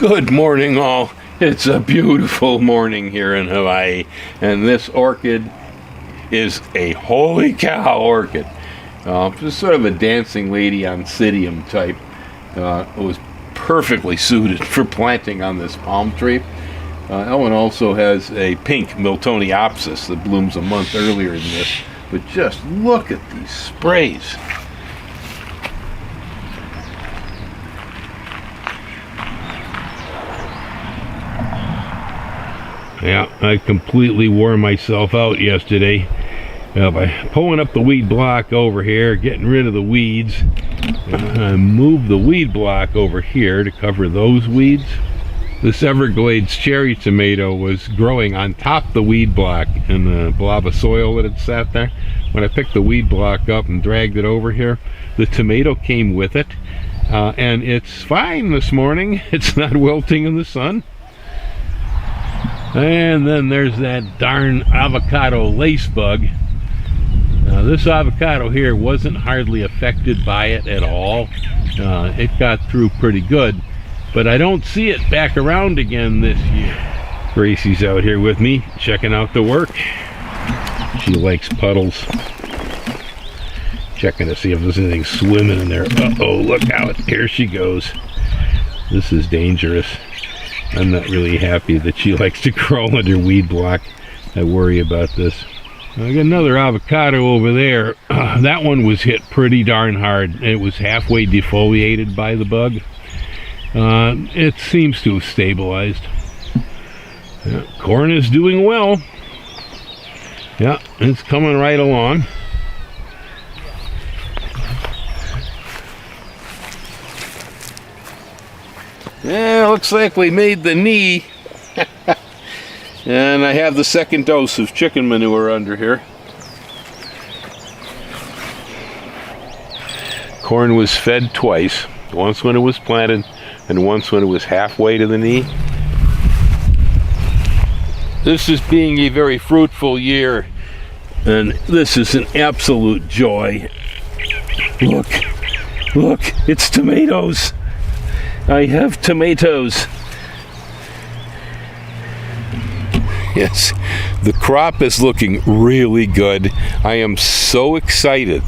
Good morning, all. It's a beautiful morning here in Hawaii, and this orchid is a holy cow orchid. Just sort of a dancing lady oncidium type. It was perfectly suited for planting on this palm tree. Ellen also has a pink Miltoniopsis that blooms a month earlier than this, but just look at these sprays. Yeah, I completely wore myself out yesterday by pulling up the weed block over here, getting rid of the weeds. I moved the weed block over here to cover those weeds. This Everglades cherry tomato was growing on top of the weed block in the blob of soil that had sat there. When I picked the weed block up and dragged it over here, the tomato came with it, and it's fine this morning. It's not wilting in the sun. And then there's that darn avocado lace bug. Now this avocado here wasn't hardly affected by it at all. It got through pretty good, but I don't see it back around again this year. Gracie's out here with me checking out the work. She likes puddles. Checking to see if there's anything swimming in there. Uh-oh, look out, here she goes. This is dangerous. I'm not really happy that she likes to crawl under weed block. I worry about this. I got another avocado over there. That one was hit pretty darn hard. It was halfway defoliated by the bug. It seems to have stabilized. Corn is doing well. Yeah, it's coming right along. Yeah, looks like we made the knee. And I have the second dose of chicken manure under here. Corn was fed twice. Once when it was planted and once when it was halfway to the knee. This is being a very fruitful year, and this is an absolute joy. Look, it's tomatoes. I have tomatoes. Yes, the crop is looking really good. I am so excited.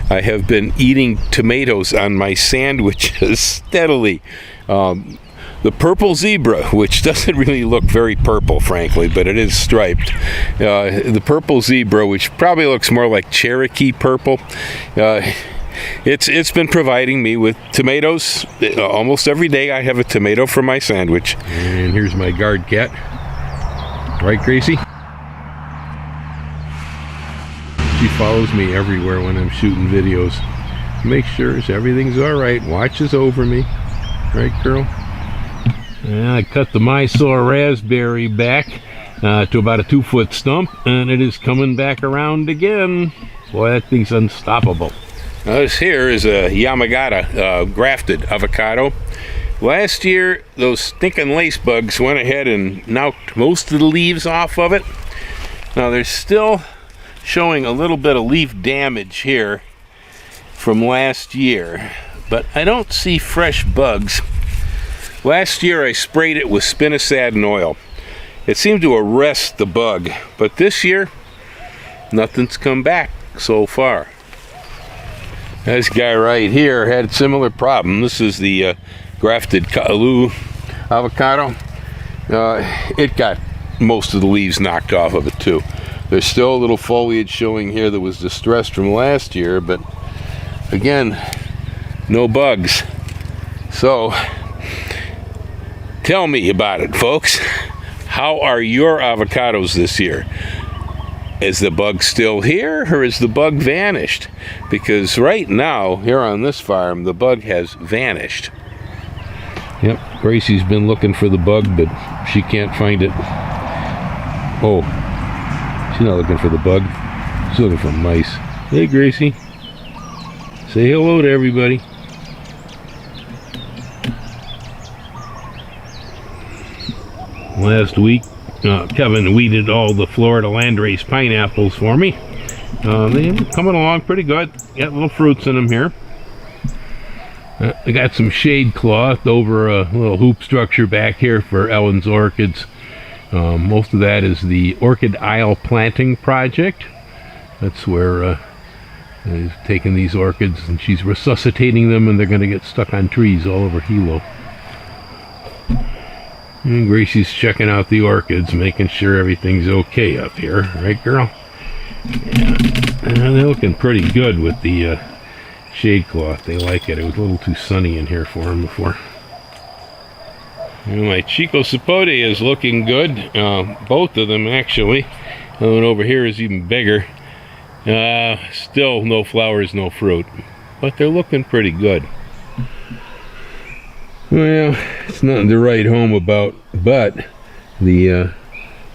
I have been eating tomatoes on my sandwiches steadily. The purple zebra, which doesn't really look very purple, frankly, but it is striped. The purple zebra, which probably looks more like Cherokee purple, it's been providing me with tomatoes. Almost every day I have a tomato for my sandwich. And here's my guard cat. Right, Gracie? She follows me everywhere when I'm shooting videos. Make sure everything's all right. Watches over me. Right, girl? And I cut the Mysore raspberry back to about a 2-foot stump, and it is coming back around again. Boy, that thing's unstoppable. This here is a Yamagata grafted avocado. Last year, those stinking lace bugs went ahead and knocked most of the leaves off of it. Now, they're still showing a little bit of leaf damage here from last year, but I don't see fresh bugs. Last year, I sprayed it with spinosad oil. It seemed to arrest the bug, but this year, nothing's come back so far. This guy right here had a similar problem. This is the grafted Ka'alu avocado. It got most of the leaves knocked off of it too. There's still a little foliage showing here that was distressed from last year, but again, no bugs. So, tell me about it, folks. How are your avocados this year? Is the bug still here, or is the bug vanished? Because right now, here on this farm, the bug has vanished. Yep, Gracie's been looking for the bug, but she can't find it. Oh, she's not looking for the bug. She's looking for mice. Hey, Gracie. Say hello to everybody. Last week, Kevin weeded all the Florida Landrace pineapples for me. They're coming along pretty good. Got little fruits in them here. I got some shade cloth over a little hoop structure back here for Ellen's orchids. Most of that is the Orchid Aisle Planting Project. That's where she's taking these orchids and she's resuscitating them, and they're going to get stuck on trees all over Hilo. And Gracie's checking out the orchids, making sure everything's okay up here. Right, girl? Yeah. And they're looking pretty good with the shade cloth. They like it. It was a little too sunny in here for them before. And my Chico Sapote is looking good. Both of them, actually. The one over here is even bigger. Still no flowers, no fruit. But they're looking pretty good. Well, it's nothing to write home about, but the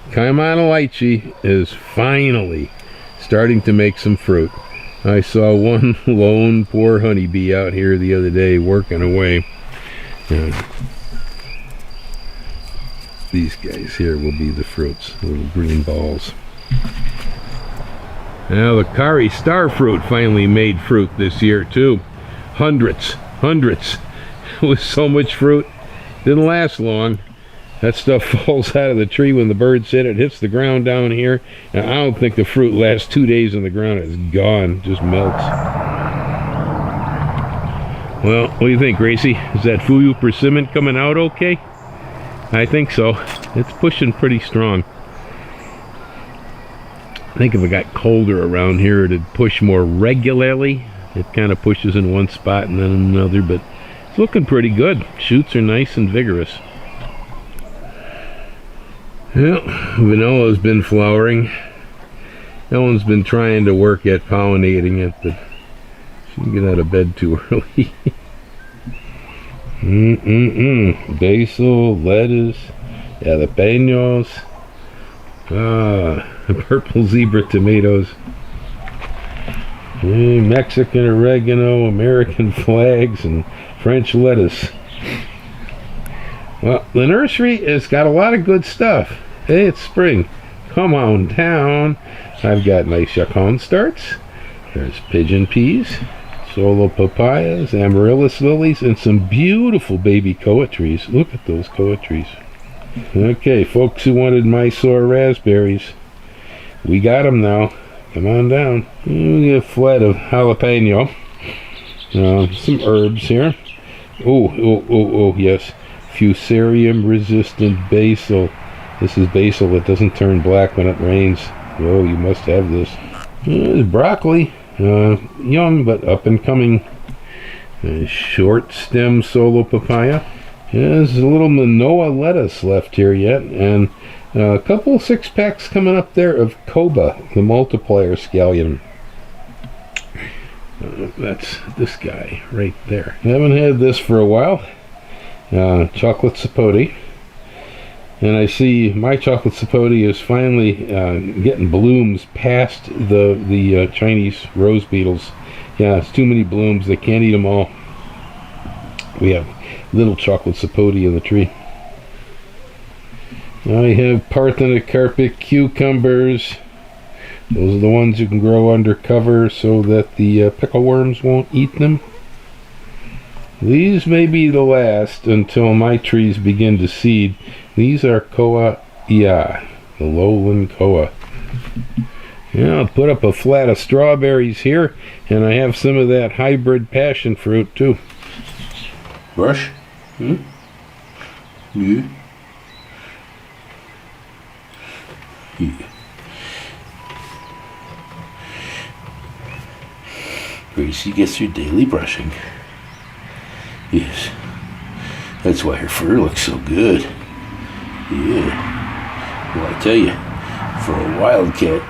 Kaimana lychee is finally starting to make some fruit. I saw one lone poor honeybee out here the other day working away. These guys here will be the fruits, little green balls. Now the Kari starfruit finally made fruit this year too. Hundreds. With so much fruit, didn't last long. That stuff falls out of the tree when the birds hit it, hits the ground down here. Now, I don't think the fruit lasts 2 days in the ground. It's gone, just melts. Well, what do you think, Gracie? Is that Fuyu persimmon coming out okay? I think so. It's pushing pretty strong. I think if it got colder around here, it'd push more regularly. It kind of pushes in one spot and then another, but it's looking pretty good. Shoots are nice and vigorous. Well, Vanilla's been flowering. Ellen's been trying to work at pollinating it, but she didn't get out of bed too early. Basil, lettuce, jalapenos, purple zebra tomatoes, Mexican oregano, American flags, and French lettuce. Well, the nursery has got a lot of good stuff. Hey, it's spring. Come on down. I've got nice yacon starts. There's pigeon peas, solo papayas, amaryllis lilies, and some beautiful baby koa trees. Look at those koa trees. Okay, folks who wanted Mysore raspberries, we got them now. Come on down. We get a flat of jalapeno. Some herbs here. Oh, yes. Fusarium resistant basil. This is basil that doesn't turn black when it rains. Oh, you must have this. There's broccoli. Young but up and coming. Short stem solo papaya. There's a little Manoa lettuce left here yet, and a couple 6-packs coming up there of Koba, the multiplier scallion. That's this guy right there. I haven't had this for a while. Chocolate sapote. And I see my chocolate sapote is finally getting blooms past the Chinese rose beetles. Yeah, it's too many blooms. They can't eat them all. We have little chocolate sapote in the tree. I have parthenocarpic cucumbers. Those are the ones you can grow under cover so that the pickle worms won't eat them. These may be the last until my trees begin to seed. These are Koa Ia, the lowland koa. Yeah, I'll put up a flat of strawberries here, and I have some of that hybrid passion fruit too. Brush? Yeah. Gracie gets her daily brushing. Yes. That's why her fur looks so good. Yeah. Well, I tell you, for a wildcat,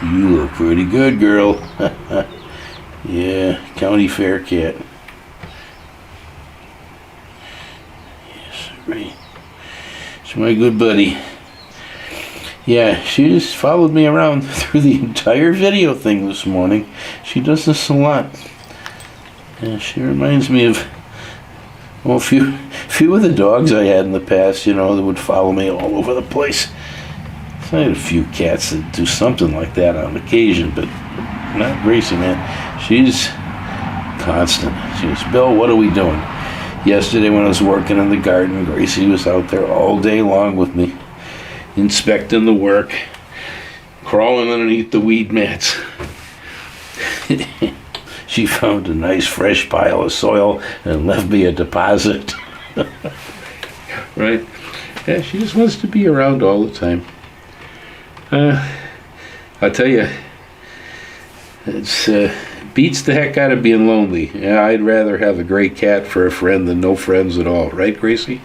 you look pretty good, girl. Yeah, county fair cat. Yes, right. It's my good buddy. Yeah, she just followed me around through the entire video thing this morning. She does this a lot. Yeah, she reminds me of, well, a few of the dogs I had in the past, you know, that would follow me all over the place. So I had a few cats that do something like that on occasion, but not Gracie, man. She's constant. She goes, Bill, what are we doing? Yesterday when I was working in the garden, Gracie was out there all day long with me, inspecting the work, crawling underneath the weed mats. She found a nice fresh pile of soil and left me a deposit. Right? Yeah, she just wants to be around all the time. I'll tell you, it's beats the heck out of being lonely. Yeah, I'd rather have a gray cat for a friend than no friends at all. Right, Gracie?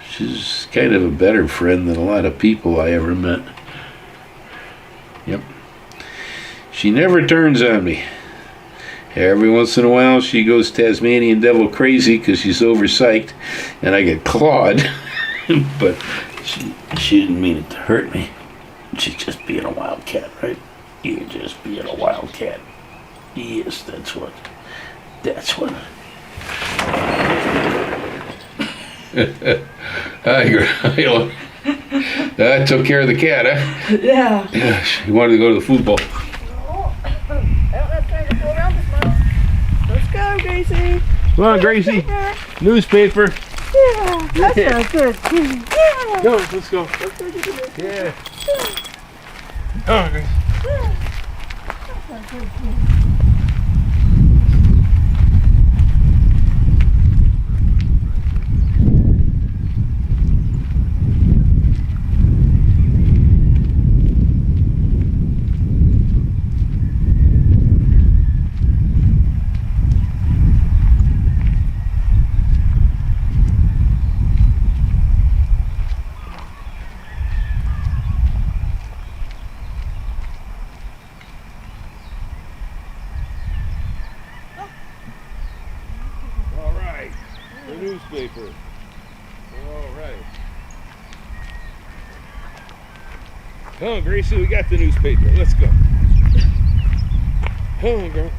She's kind of a better friend than a lot of people I ever met. Yep. She never turns on me. Every once in a while she goes Tasmanian devil crazy because she's overpsyched and I get clawed. But she didn't mean it to hurt me. She's just being a wildcat, right? You're just being a wildcat. Yes, that's what. That took care of the cat, huh? Yeah. Yeah, she wanted to go to the football. Let's go, Gracie. Come on, Gracie. Newspaper. Yeah, that sounds good. Yeah. Go, let's go. Yeah. Oh, Gracie. All right, the newspaper. All right. Come on, Gracie, we got the newspaper. Let's go. Come on, girl.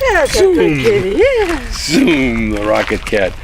Yeah, that's a good kitty. Yeah. Zoom, the rocket cat.